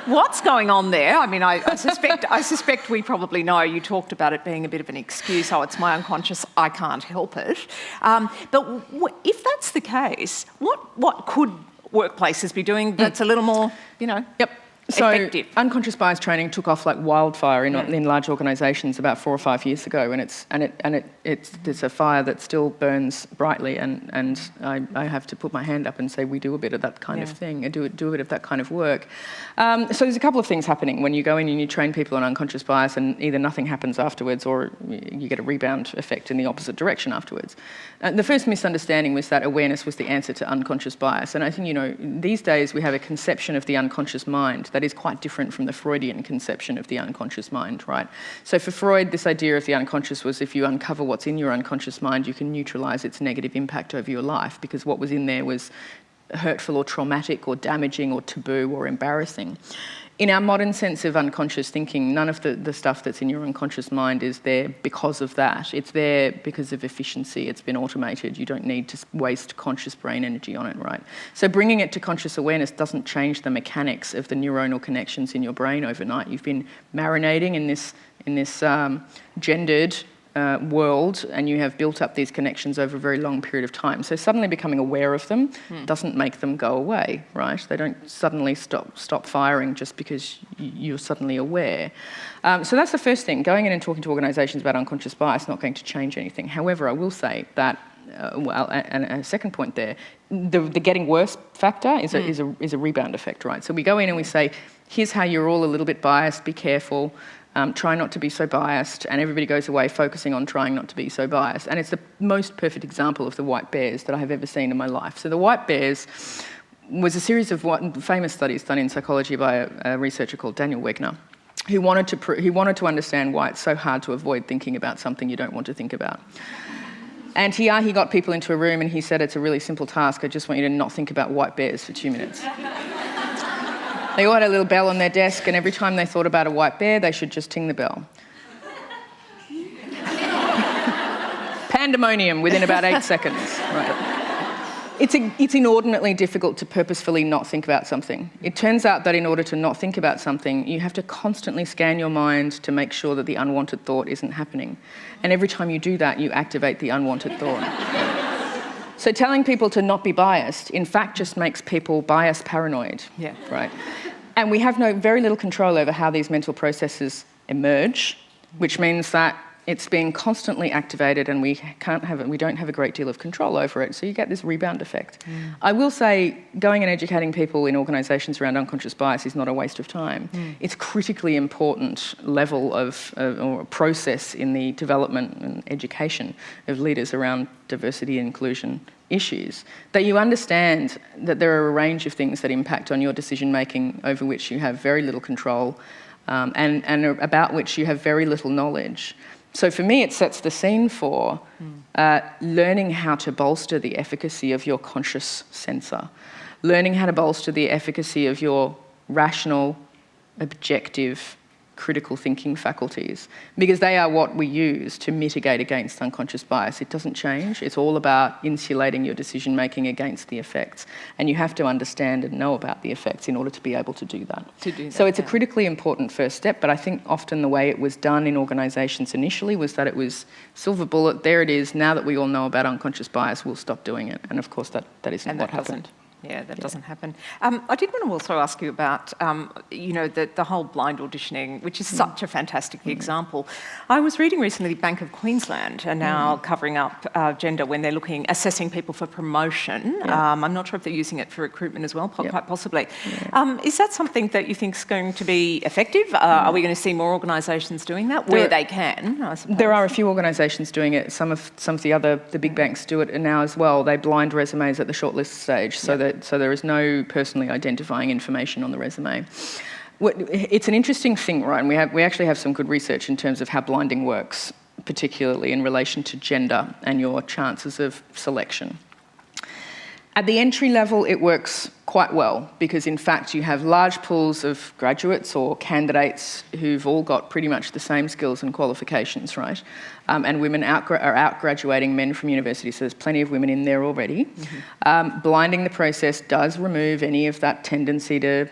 What's going on there? I mean, I suspect we probably know. You talked about it being a bit of an excuse. Oh, it's my unconscious, I can't help it. But if that's the case, what could workplaces be doing that's a little more, So effective? unconscious bias training took off like wildfire in large organisations about 4 or 5 years ago, and it's a fire that still burns brightly, and I have to put my hand up and say we do a bit of that kind of thing, and do a bit of that kind of work. So there's a couple of things happening when you go in and you train people on unconscious bias, and either nothing happens afterwards or you get a rebound effect in the opposite direction afterwards. The first misunderstanding was that awareness was the answer to unconscious bias, and I think these days we have a conception of the unconscious mind that is quite different from the Freudian conception of the unconscious mind, right? So for Freud, this idea of the unconscious was if you uncover what's in your unconscious mind, you can neutralise its negative impact over your life, because what was in there was hurtful or traumatic or damaging or taboo or embarrassing. In our modern sense of unconscious thinking, none of the stuff that's in your unconscious mind is there because of that. It's there because of efficiency. It's been automated. You don't need to waste conscious brain energy on it, right? So bringing it to conscious awareness doesn't change the mechanics of the neuronal connections in your brain overnight. You've been marinating in this gendered world, and you have built up these connections over a very long period of time. So suddenly becoming aware of them doesn't make them go away, right? They don't suddenly stop firing just because you're suddenly aware. So that's the first thing. Going in and talking to organisations about unconscious bias is not going to change anything. However, I will say that, and a second point there, the getting worse factor is a rebound effect, right? So we go in and we say, here's how you're all a little bit biased, be careful. Try not to be so biased, and everybody goes away focusing on trying not to be so biased. And it's the most perfect example of the white bears that I have ever seen in my life. So the white bears was a series of famous studies done in psychology by a researcher called Daniel Wegner, who wanted to understand why it's so hard to avoid thinking about something you don't want to think about. And he got people into a room and he said, it's a really simple task, I just want you to not think about white bears for 2 minutes. They all had a little bell on their desk, and every time they thought about a white bear, they should just ting the bell. Pandemonium within about 8 seconds. Right. It's inordinately difficult to purposefully not think about something. It turns out that in order to not think about something, you have to constantly scan your mind to make sure that the unwanted thought isn't happening. And every time you do that, you activate the unwanted thought. So telling people to not be biased, in fact, just makes people bias paranoid. Yeah. Right. And we have very little control over how these mental processes emerge, which means that it's being constantly activated and we don't have a great deal of control over it. So you get this rebound effect. I will say going and educating people in organisations around unconscious bias is not a waste of time. It's a critically important level of or process in the development and education of leaders around diversity and inclusion issues, that you understand that there are a range of things that impact on your decision making over which you have very little control and about which you have very little knowledge. So for me, it sets the scene for learning how to bolster the efficacy of your conscious sensor, learning how to bolster the efficacy of your rational, objective, critical thinking faculties, because they are what we use to mitigate against unconscious bias. It doesn't change. It's all about insulating your decision making against the effects, and you have to understand and know about the effects in order to be able to do that. So it's a critically important first step, but I think often the way it was done in organisations initially was that it was silver bullet, there it is, now that we all know about unconscious bias, we'll stop doing it. And of course that isn't what happened. Yeah, that doesn't happen. I did want to also ask you about, the whole blind auditioning, which is such a fantastic example. I was reading recently Bank of Queensland are now covering up gender when they're assessing people for promotion. I'm not sure if they're using it for recruitment as well, quite possibly. Is that something that you think is going to be effective? Are we going to see more organisations doing that where they can, I suppose? There are a few organisations doing it. Some of the big banks do it now as well. They blind resumes at the shortlist stage, so there is no personally identifying information on the resume. It's an interesting thing, right? And we actually have some good research in terms of how blinding works, particularly in relation to gender and your chances of selection. At the entry level, it works quite well because, in fact, you have large pools of graduates or candidates who've all got pretty much the same skills and qualifications, right? And women are out-graduating men from university, so there's plenty of women in there already. Blinding the process does remove any of that tendency to,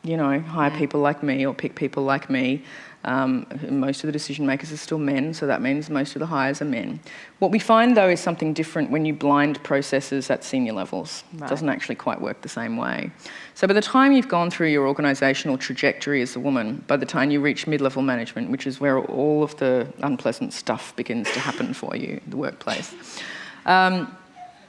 hire people like me or pick people like me. Most of the decision makers are still men, so that means most of the hires are men. What we find, though, is something different when you blind processes at senior levels. It doesn't actually quite work the same way. So by the time you've gone through your organisational trajectory as a woman, by the time you reach mid-level management, which is where all of the unpleasant stuff begins to happen for you, the workplace,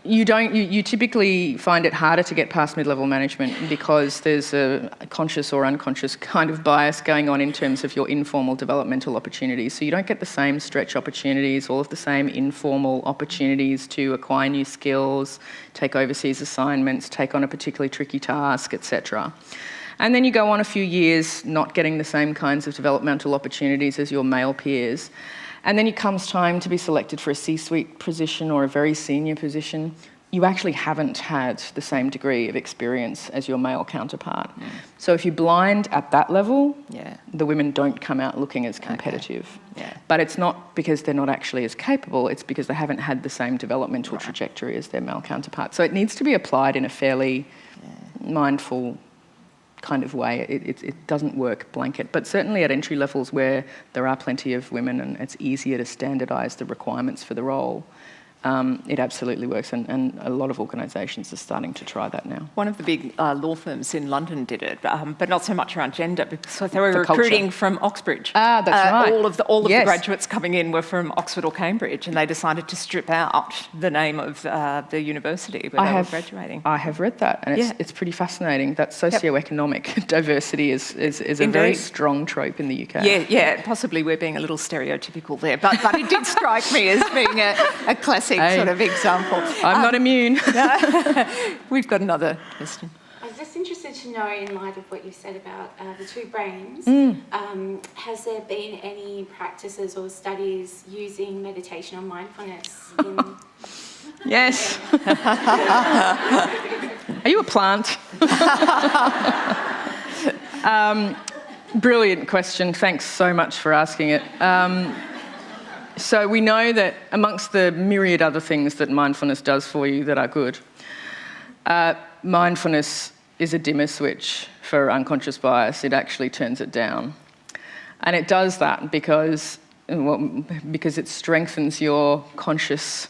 you typically find it harder to get past mid-level management because there's a conscious or unconscious kind of bias going on in terms of your informal developmental opportunities. So you don't get the same stretch opportunities, all of the same informal opportunities to acquire new skills, take overseas assignments, take on a particularly tricky task, etc. And then you go on a few years not getting the same kinds of developmental opportunities as your male peers. And then it comes time to be selected for a C-suite position or a very senior position. You actually haven't had the same degree of experience as your male counterpart. So if you're blind at that level, the women don't come out looking as competitive. But it's not because they're not actually as capable, it's because they haven't had the same developmental trajectory as their male counterpart. So it needs to be applied in a fairly mindful kind of way. It doesn't work blanket, but certainly at entry levels where there are plenty of women and it's easier to standardise the requirements for the role, it absolutely works, and a lot of organisations are starting to try that now. One of the big law firms in London did it, but not so much around gender, because they were recruiting from Oxbridge. Ah, that's right. All of the graduates coming in were from Oxford or Cambridge, and they decided to strip out the name of the university where they were graduating. I have read that, and it's pretty fascinating. That socioeconomic diversity is a very strong trope in the UK. Yeah, possibly we're being a little stereotypical there, but it did strike me as being a classic sort of example. I'm not immune. We've got another question. I was just interested to know, in light of what you said about the two brains, has there been any practices or studies using meditation or mindfulness in... Yes. Are you a plant? Brilliant question. Thanks so much for asking it. So we know that amongst the myriad other things that mindfulness does for you that are good, mindfulness is a dimmer switch for unconscious bias. It actually turns it down. And it does that because it strengthens your conscious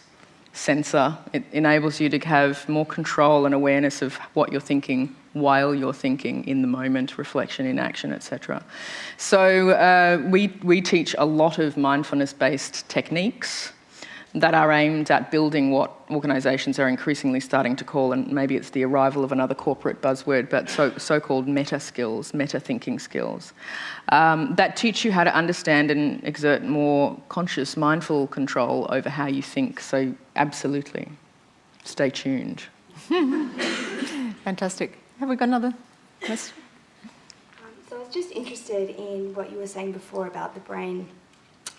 sensor. It enables you to have more control and awareness of what you're thinking while you're thinking in the moment, reflection in action, etc. So we teach a lot of mindfulness-based techniques that are aimed at building what organisations are increasingly starting to call, and maybe it's the arrival of another corporate buzzword, but so-called meta skills, meta-thinking skills, that teach you how to understand and exert more conscious, mindful control over how you think. So absolutely, stay tuned. Fantastic. Have we got another question? So I was just interested in what you were saying before about the brain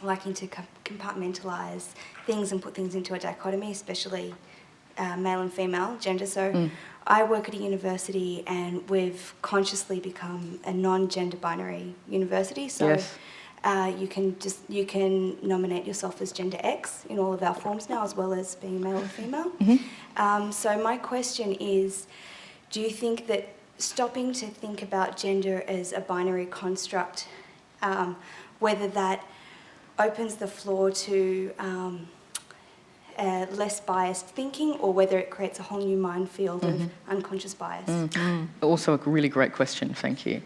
liking to compartmentalise things and put things into a dichotomy, especially male and female gender. So I work at a university and we've consciously become a non-gender binary university. So you can nominate yourself as gender X in all of our forms now, as well as being male or female. So my question is, do you think that stopping to think about gender as a binary construct, whether that opens the floor to less biased thinking, or whether it creates a whole new minefield of unconscious bias? Also a really great question, thank you.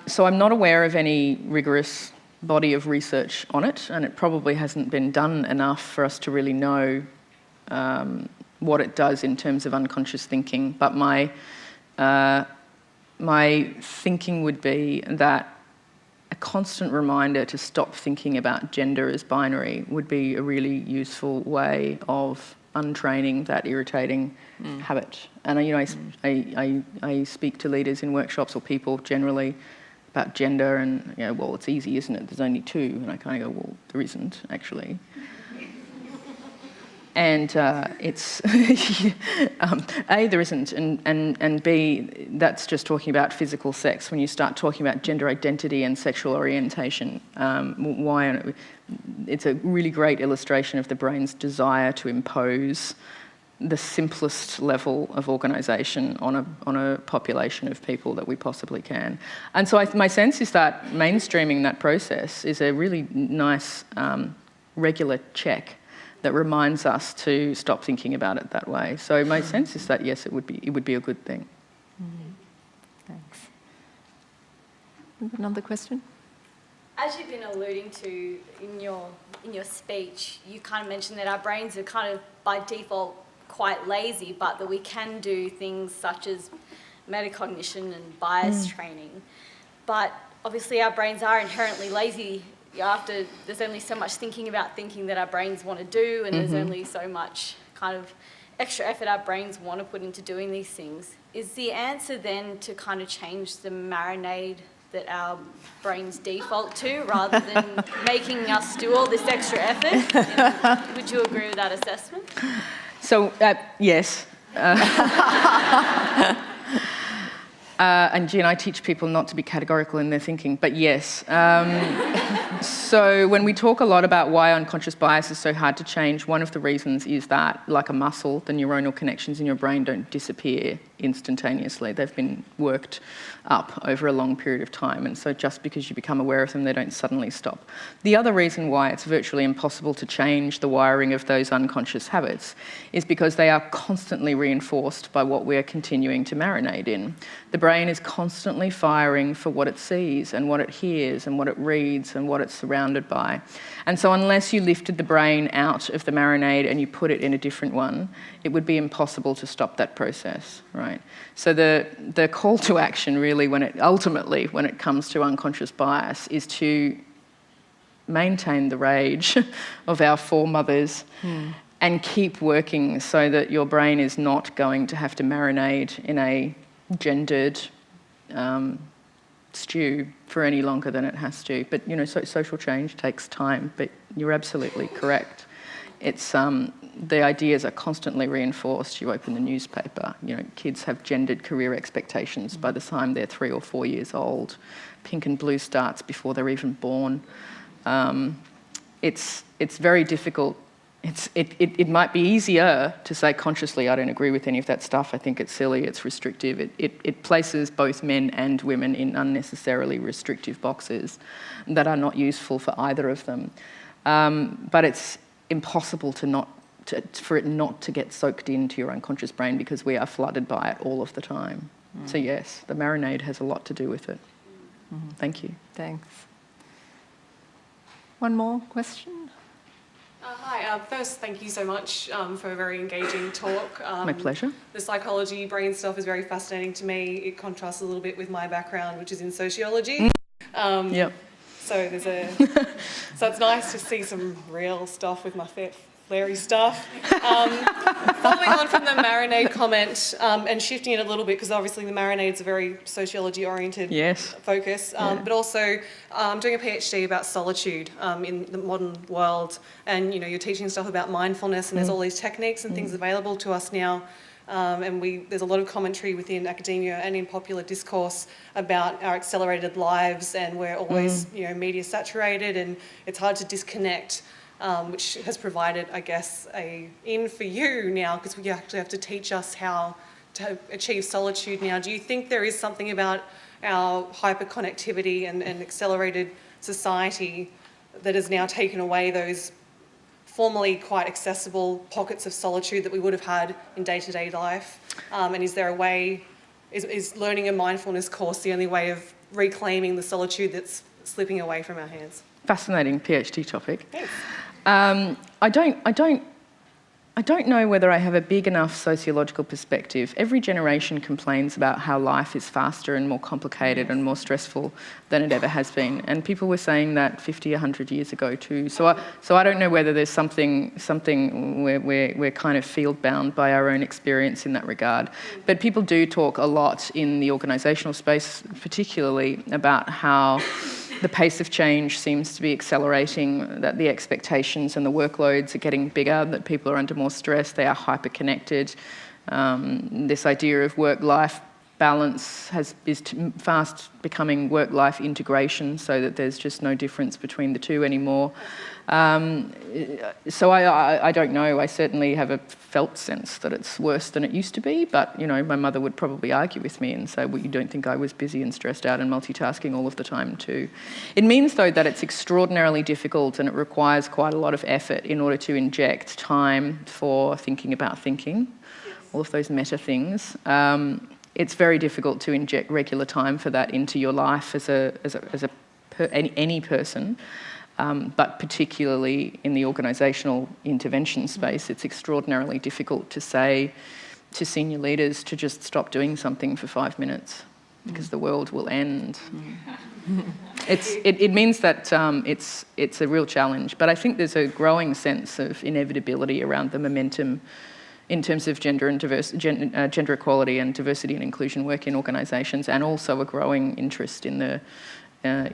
So I'm not aware of any rigorous body of research on it, and it probably hasn't been done enough for us to really know what it does in terms of unconscious thinking. But my thinking would be that a constant reminder to stop thinking about gender as binary would be a really useful way of untraining that irritating habit. And I speak to leaders in workshops or people generally about gender, and well, it's easy, isn't it? There's only two, and I kind of go, well, there isn't actually. And it's A, there isn't, and B, that's just talking about physical sex. When you start talking about gender identity and sexual orientation, it's a really great illustration of the brain's desire to impose the simplest level of organisation on a population of people that we possibly can. And so my sense is that mainstreaming that process is a really nice regular check that reminds us to stop thinking about it that way. So my sense is that yes, it would be a good thing. Thanks. Another question? As you've been alluding to in your speech, you kind of mentioned that our brains are kind of by default quite lazy, but that we can do things such as metacognition and bias training. But obviously our brains are inherently lazy. There's only so much thinking about thinking that our brains want to do, and there's only so much kind of extra effort our brains want to put into doing these things, is the answer then to kind of change the marinade that our brains default to rather than making us do all this extra effort? Would you agree with that assessment? So, yes. And I teach people not to be categorical in their thinking, but yes. So when we talk a lot about why unconscious bias is so hard to change, one of the reasons is that, like a muscle, the neuronal connections in your brain don't disappear instantaneously. They've been worked up over a long period of time, and so just because you become aware of them, they don't suddenly stop. The other reason why it's virtually impossible to change the wiring of those unconscious habits is because they are constantly reinforced by what we're continuing to marinate in. The brain is constantly firing for what it sees and what it hears and what it reads and what it's surrounded by. And so unless you lifted the brain out of the marinade and you put it in a different one, it would be impossible to stop that process, right? So the call to action really, when it comes to unconscious bias, is to maintain the rage of our foremothers and keep working so that your brain is not going to have to marinate in a gendered stew for any longer than it has to. But social change takes time, but you're absolutely correct. It's the ideas are constantly reinforced. You open the newspaper, kids have gendered career expectations by the time they're 3 or 4 years old. Pink and blue starts before they're even born. It's very difficult. It might be easier to say consciously, I don't agree with any of that stuff, I think it's silly, it's restrictive. It places both men and women in unnecessarily restrictive boxes that are not useful for either of them. But it's impossible for it not to get soaked into your unconscious brain because we are flooded by it all of the time. So yes, the marinade has a lot to do with it. Thank you. Thanks. One more question? Hi, first thank you so much for a very engaging talk. My pleasure. The psychology, brain stuff is very fascinating to me. It contrasts a little bit with my background, which is in sociology. Yep. So so it's nice to see some real stuff with my flary stuff. Following on from the marinade comment and shifting it a little bit, because obviously the marinade's a very sociology-oriented focus, but also I'm doing a PhD about solitude in the modern world, and you're teaching stuff about mindfulness, and there's all these techniques and things available to us now. And there's a lot of commentary within academia and in popular discourse about our accelerated lives, and we're always media saturated, and it's hard to disconnect. Which has provided, I guess, a in for you now, because we actually have to teach us how to achieve solitude now. Do you think there is something about our hyperconnectivity and accelerated society that has now taken away those formerly quite accessible pockets of solitude that we would have had in day-to-day life? And is there a way, is learning a mindfulness course the only way of reclaiming the solitude that's slipping away from our hands? Fascinating PhD topic. Thanks. I don't know whether I have a big enough sociological perspective. Every generation complains about how life is faster and more complicated and more stressful than it ever has been. And people were saying that 50, 100 years ago too. So I don't know whether there's something where we're kind of field-bound by our own experience in that regard. But people do talk a lot in the organisational space, particularly about how the pace of change seems to be accelerating, that the expectations and the workloads are getting bigger, that people are under more stress, they are hyper-connected. This idea of work-life balance is fast becoming work-life integration, so that there's just no difference between the two anymore. So I don't know. I certainly have a felt sense that it's worse than it used to be, but my mother would probably argue with me and say, well, you don't think I was busy and stressed out and multitasking all of the time too. It means, though, that it's extraordinarily difficult and it requires quite a lot of effort in order to inject time for thinking about thinking, all of those meta things. It's very difficult to inject regular time for that into your life as any person. But particularly in the organisational intervention space, it's extraordinarily difficult to say to senior leaders to just stop doing something for 5 minutes because the world will end. It means that it's a real challenge, but I think there's a growing sense of inevitability around the momentum in terms of gender and gender equality and diversity and inclusion work in organisations, and also a growing interest in the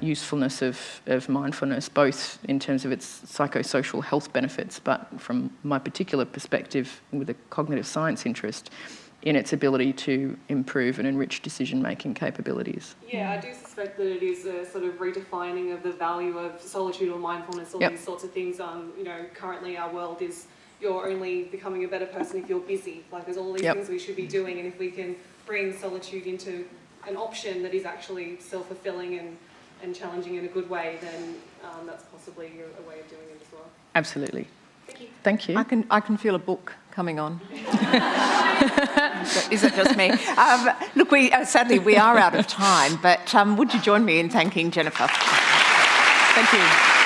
usefulness of mindfulness, both in terms of its psychosocial health benefits, but from my particular perspective with a cognitive science interest, in its ability to improve and enrich decision-making capabilities. Yeah, I do suspect that it is a sort of redefining of the value of solitude or mindfulness, all these sorts of things. You know, currently our world is you're only becoming a better person if you're busy. Like, there's all these things we should be doing, and if we can bring solitude into an option that is actually self-fulfilling and challenging in a good way, then that's possibly a way of doing it as well. Absolutely. Thank you. Thank you. I can feel a book coming on. Is it just me? Look, sadly we are out of time, but would you join me in thanking Jennifer? Thank you.